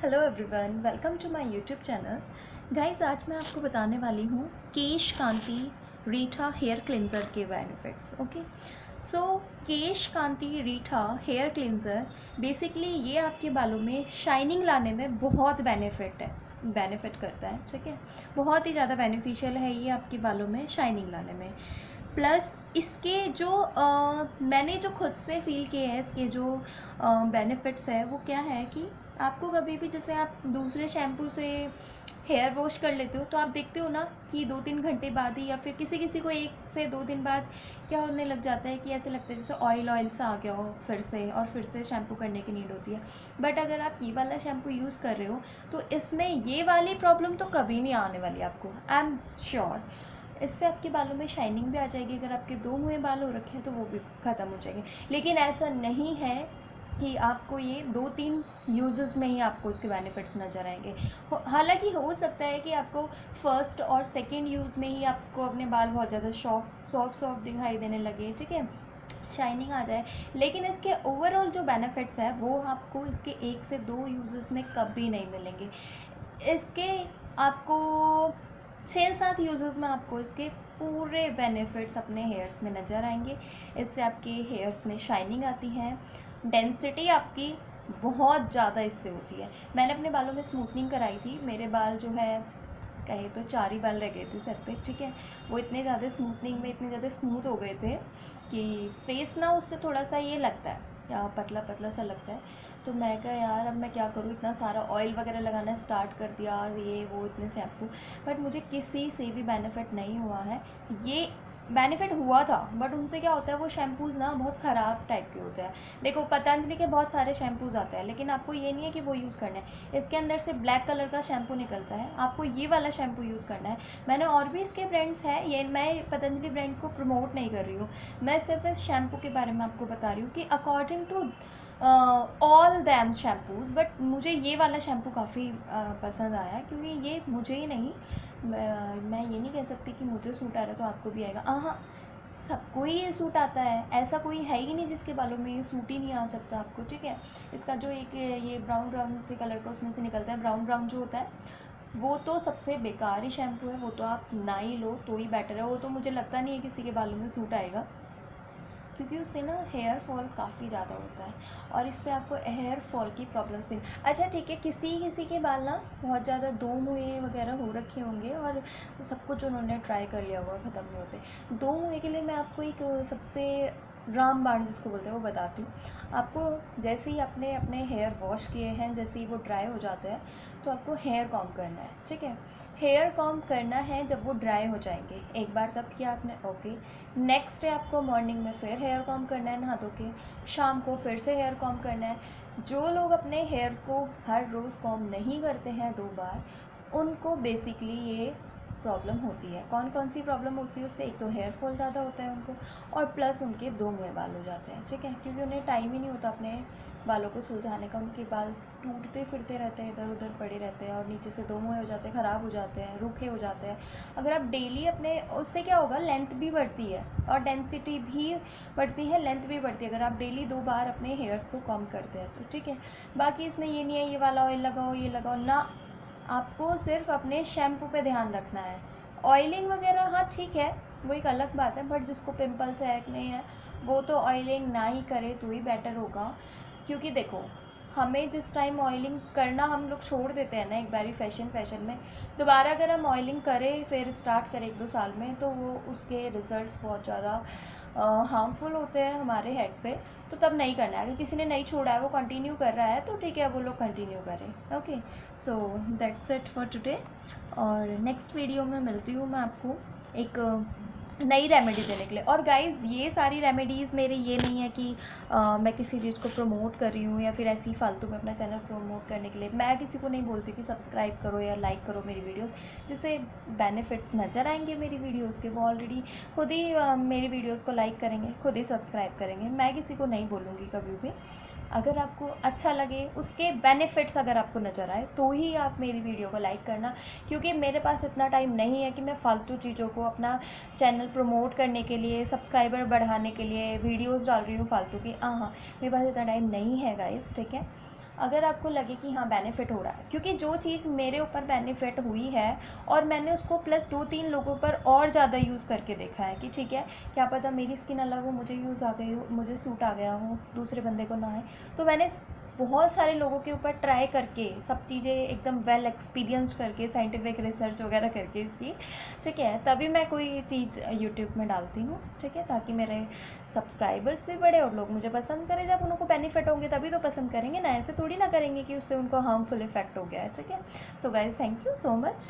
Hello everyone, welcome to my YouTube channel. Guys, आज मैं आपको बताने वाली हूँ केश कांति रीठा हेयर क्लिनज़र के benefits. Okay, so Kesh Kanti Reetha hair cleanser basically ये आपके बालों में शाइनिंग लाने में बहुत बेनिफिट करता है। ठीक है, बहुत ही ज़्यादा बेनिफिशियल है ये आपके बालों में शाइनिंग लाने में। प्लस इसके जो मैंने जो खुद से फील किए हैं, इसके जो बेनिफिट्स है वो क्या है कि आपको कभी भी जैसे आप दूसरे शैम्पू से हेयर वॉश कर लेते हो तो आप देखते हो ना कि 2-3 घंटे बाद ही या फिर किसी किसी को 1 से 2 दिन बाद क्या होने लग जाता है कि ऐसे लगता है जैसे ऑयल सा आ गया हो फिर से, और फिर से शैम्पू करने की नीड होती है। बट अगर आप ये वाला शैम्पू यूज़ कर रहे हो तो इसमें ये वाली प्रॉब्लम तो कभी नहीं आने वाली आपको, आई एम श्योर। इससे आपके बालों में शाइनिंग भी आ जाएगी। अगर आपके 2 मुँहे बाल हो रखे हैं तो वो भी ख़त्म हो जाएंगे। लेकिन ऐसा नहीं है कि आपको ये 2-3 यूज़ेस में ही आपको उसके बेनिफिट्स नज़र आएंगे। हालांकि हो सकता है कि आपको फर्स्ट और सेकंड यूज़ में ही आपको अपने बाल बहुत ज़्यादा सॉफ्ट दिखाई देने लगे, ठीक है, शाइनिंग आ जाए, लेकिन इसके ओवरऑल जो बेनिफिट्स है वो आपको इसके 1 से 2 यूज़ेस में कभी नहीं मिलेंगे। इसके आपको 6-7 यूज़ेस में आपको इसके पूरे बेनिफिट्स अपने हेयर्स में नज़र आएंगे। इससे आपके हेयर्स में शाइनिंग आती है, डेंसिटी आपकी बहुत ज़्यादा इससे होती है। मैंने अपने बालों में स्मूथनिंग कराई थी, मेरे बाल जो है कहे तो 4 ही बाल रह गए थे सर पे, ठीक है। वो इतने ज़्यादा स्मूथनिंग में इतने ज़्यादा स्मूथ हो गए थे कि फेस ना उससे थोड़ा सा ये लगता है, या पतला पतला सा लगता है। तो मैं कहा यार अब मैं क्या करूँ, इतना सारा ऑयल वगैरह लगाना स्टार्ट कर दिया, ये वो इतने शैम्पू, बट मुझे किसी से भी बेनिफिट नहीं हुआ है। ये बेनिफिट हुआ था बट उनसे क्या होता है, वो शैम्पूज़ ना बहुत ख़राब टाइप के होते हैं। देखो पतंजलि के बहुत सारे शैम्पूज़ आते हैं, लेकिन आपको ये नहीं है कि वो यूज़ करना है। इसके अंदर से ब्लैक कलर का शैम्पू निकलता है, आपको ये वाला शैम्पू यूज़ करना है। मैंने और भी इसके ब्रांड्स हैं, ये मैं पतंजलि ब्रांड को प्रमोट नहीं कर रही हूँ, मैं सिर्फ इस शैम्पू के बारे में आपको बता रही हूँ कि according to all them shampoos, but मुझे ये वाला शैम्पू काफ़ी पसंद आया, क्योंकि ये मुझे ही नहीं, मैं ये नहीं कह सकती कि मुझे सूट आ रहा है तो आपको भी आएगा। हाँ, सबको ही ये सूट आता है, ऐसा कोई है ही नहीं जिसके बालों में ये सूट ही नहीं आ सकता आपको, ठीक है। इसका जो एक ये ब्राउन ब्राउन से कलर का उसमें से निकलता है, ब्राउन ब्राउन जो होता है, वो तो सबसे बेकार ही शैम्पू है, वो तो आप ना ही लो तो ही बेटर है। वो तो मुझे लगता नहीं है किसी के बालों में सूट आएगा, क्योंकि उससे ना हेयर फॉल काफ़ी ज़्यादा होता है और इससे आपको हेयर फॉल की प्रॉब्लम्स भी। अच्छा ठीक है, किसी किसी के बाल ना बहुत ज़्यादा 2 मुँहे वगैरह हो रखे होंगे और सब कुछ उन्होंने ट्राई कर लिया होगा, ख़त्म नहीं होते। 2 मुँहे के लिए मैं आपको एक सबसे रामबाण जिसको बोलते हैं वो बताती हूँ आपको। जैसे ही आपने अपने हेयर वॉश किए हैं, जैसे ही वो ड्राई हो जाते हैं तो आपको हेयर कॉम्ब करना है, ठीक है। हेयर कॉम्ब करना है जब वो ड्राई हो जाएंगे, एक बार तब किया आपने, ओके। नेक्स्ट डे आपको मॉर्निंग में फिर हेयर कॉम्ब करना है नहा धो के, शाम को फिर से हेयर कॉम्ब करना है। जो लोग अपने हेयर को हर रोज़ कॉम्ब नहीं करते हैं 2 बार, उनको बेसिकली ये प्रॉब्लम होती है। कौन कौन सी प्रॉब्लम होती है उससे, एक तो हेयर फॉल ज़्यादा होता है उनको, और प्लस उनके 2 मुँहे बाल हो जाते हैं, ठीक है, क्योंकि उन्हें टाइम ही नहीं होता अपने बालों को सुलझाने का। उनके बाल टूटते फिरते रहते हैं, इधर उधर पड़े रहते हैं, और नीचे से 2 मुँहे हो जाते हैं, ख़राब हो जाते हैं, रूखे हो जाते हैं। अगर आप डेली अपने, उससे क्या होगा, लेंथ भी बढ़ती है और डेंसिटी भी बढ़ती है, लेंथ भी बढ़ती है, अगर आप डेली 2 बार अपने हेयर्स को कॉम्ब करते हैं तो, ठीक है। बाकी इसमें ये नहीं है ये वाला ऑयल लगाओ ये लगाओ ना, आपको सिर्फ अपने शैम्पू पे ध्यान रखना है। ऑयलिंग वगैरह हाँ ठीक है, वो एक अलग बात है, बट जिसको पिंपल्स है, एक्ने है, वो तो ऑयलिंग ना ही करे तो ही बेटर होगा। क्योंकि देखो, हमें जिस टाइम ऑयलिंग करना हम लोग छोड़ देते हैं ना एक बारी फैशन में, दोबारा अगर हम ऑयलिंग करें फिर स्टार्ट करें 1-2 साल में, तो वो उसके रिज़ल्ट्स बहुत ज़्यादा हार्मफुल होते हैं हमारे हेड पे, तो तब नहीं करना है। अगर किसी ने नहीं छोड़ा है, वो कंटिन्यू कर रहा है, तो ठीक है, वो लोग कंटिन्यू करें। Okay, so that's it for today, और नेक्स्ट वीडियो में मिलती हूँ मैं आपको एक नई रेमेडी देने के लिए। और गाइज़, ये सारी रेमेडीज़ मेरी ये नहीं है कि मैं किसी चीज़ को प्रमोट कर रही हूँ या फिर ऐसे ही फालतू में अपना चैनल प्रमोट करने के लिए। मैं किसी को नहीं बोलती कि सब्सक्राइब करो या लाइक करो मेरी वीडियोस, जिससे बेनिफिट्स नज़र आएंगे मेरी वीडियोस के, वो ऑलरेडी खुद ही मेरी वीडियोस को लाइक करेंगे, खुद ही सब्सक्राइब करेंगे। मैं किसी को नहीं बोलूँगी कभी भी। अगर आपको अच्छा लगे, उसके बेनिफिट्स अगर आपको नज़र आए, तो ही आप मेरी वीडियो को लाइक करना, क्योंकि मेरे पास इतना टाइम नहीं है कि मैं फ़ालतू चीज़ों को अपना चैनल प्रमोट करने के लिए, सब्सक्राइबर बढ़ाने के लिए वीडियोस डाल रही हूँ फालतू की। हाँ, मेरे पास इतना टाइम नहीं है गाइस, ठीक है। अगर आपको लगे कि हाँ बेनिफिट हो रहा है, क्योंकि जो चीज़ मेरे ऊपर बेनिफिट हुई है और मैंने उसको प्लस 2-3 लोगों पर और ज़्यादा यूज़ करके देखा है कि ठीक है, क्या पता मेरी स्किन अलग हो, मुझे यूज़ आ गई हो, मुझे सूट आ गया हो, दूसरे बंदे को ना आए, तो मैंने बहुत सारे लोगों के ऊपर ट्राई करके सब चीज़ें एकदम वेल एक्सपीरियंस करके साइंटिफिक रिसर्च वगैरह करके इसकी, ठीक है, तभी मैं कोई चीज़ यूट्यूब में डालती हूँ, ठीक है, ताकि मेरे सब्सक्राइबर्स भी बढ़े और लोग मुझे पसंद करें। जब उनको बेनिफिट होंगे तभी तो पसंद करेंगे ना, ऐसे थोड़ी ना करेंगे कि उससे उनको हार्मफुल इफेक्ट हो गया है, ठीक है। So guys thank you so much.